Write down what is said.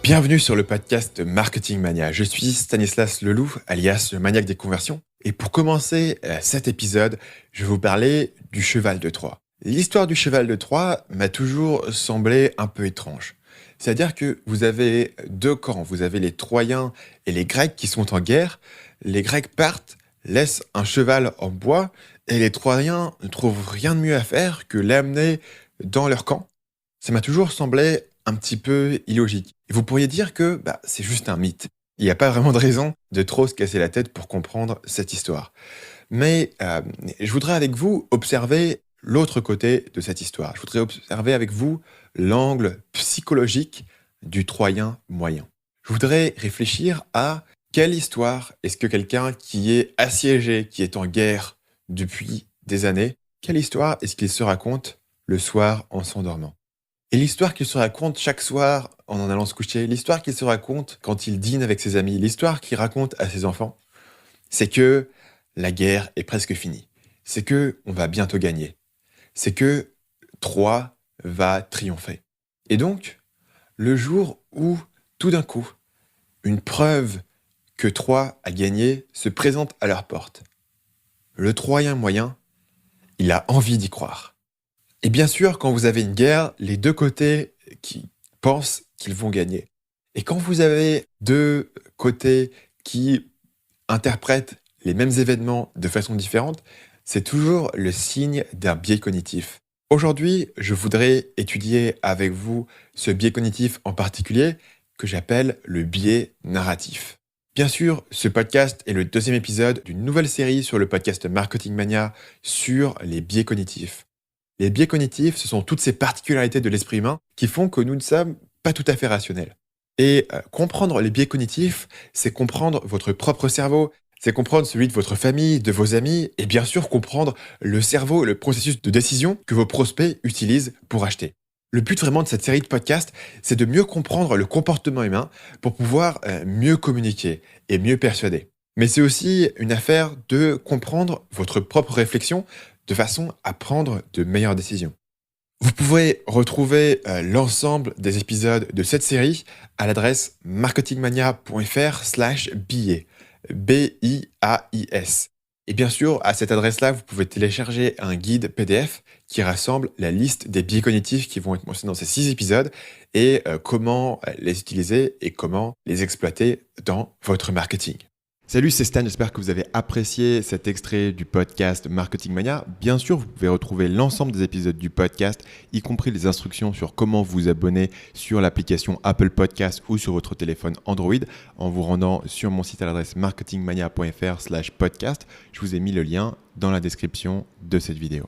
Bienvenue sur le podcast Marketing Mania. Je suis Stanislas Leloup, alias le maniaque des conversions. Et pour commencer cet épisode, je vais vous parler du cheval de Troie. L'histoire du cheval de Troie m'a toujours semblé un peu étrange. C'est-à-dire que vous avez deux camps. Vous avez les Troyens et les Grecs qui sont en guerre. Les Grecs partent, laissent un cheval en bois, et les Troyens ne trouvent rien de mieux à faire que l'amener dans leur camp. Ça m'a toujours semblé un petit peu illogique. Et vous pourriez dire que c'est juste un mythe. Il n'y a pas vraiment de raison de trop se casser la tête pour comprendre cette histoire. Mais je voudrais avec vous observer l'autre côté de cette histoire. Je voudrais observer avec vous l'angle psychologique du Troyen moyen. Je voudrais réfléchir à quelle histoire est-ce que quelqu'un qui est assiégé, qui est en guerre depuis des années, quelle histoire est-ce qu'il se raconte le soir en s'endormant? Et l'histoire qu'il se raconte chaque soir en allant se coucher, l'histoire qu'il se raconte quand il dîne avec ses amis, l'histoire qu'il raconte à ses enfants, c'est que la guerre est presque finie. C'est que on va bientôt gagner. C'est que Troie va triompher. Et donc, le jour où, tout d'un coup, une preuve que Troie a gagné se présente à leur porte, le Troyen moyen, il a envie d'y croire. Et bien sûr, quand vous avez une guerre, les deux côtés qui pensent qu'ils vont gagner. Et quand vous avez deux côtés qui interprètent les mêmes événements de façon différente, c'est toujours le signe d'un biais cognitif. Aujourd'hui, je voudrais étudier avec vous ce biais cognitif en particulier que j'appelle le biais narratif. Bien sûr, ce podcast est le deuxième épisode d'une nouvelle série sur le podcast Marketing Mania sur les biais cognitifs. Les biais cognitifs, ce sont toutes ces particularités de l'esprit humain qui font que nous ne sommes pas tout à fait rationnels. Et comprendre les biais cognitifs, c'est comprendre votre propre cerveau, c'est comprendre celui de votre famille, de vos amis, et bien sûr comprendre le cerveau et le processus de décision que vos prospects utilisent pour acheter. Le but vraiment de cette série de podcasts, c'est de mieux comprendre le comportement humain pour pouvoir mieux communiquer et mieux persuader. Mais c'est aussi une affaire de comprendre votre propre réflexion de façon à prendre de meilleures décisions. Vous pouvez retrouver l'ensemble des épisodes de cette série à l'adresse marketingmania.fr/billets, B-I-A-I-S. Et bien sûr, à cette adresse-là, vous pouvez télécharger un guide PDF qui rassemble la liste des biais cognitifs qui vont être mentionnés dans ces 6 épisodes et comment les utiliser et comment les exploiter dans votre marketing. Salut, c'est Stan, j'espère que vous avez apprécié cet extrait du podcast Marketing Mania. Bien sûr, vous pouvez retrouver l'ensemble des épisodes du podcast, y compris les instructions sur comment vous abonner sur l'application Apple Podcast ou sur votre téléphone Android en vous rendant sur mon site à l'adresse marketingmania.fr/podcast. Je vous ai mis le lien dans la description de cette vidéo.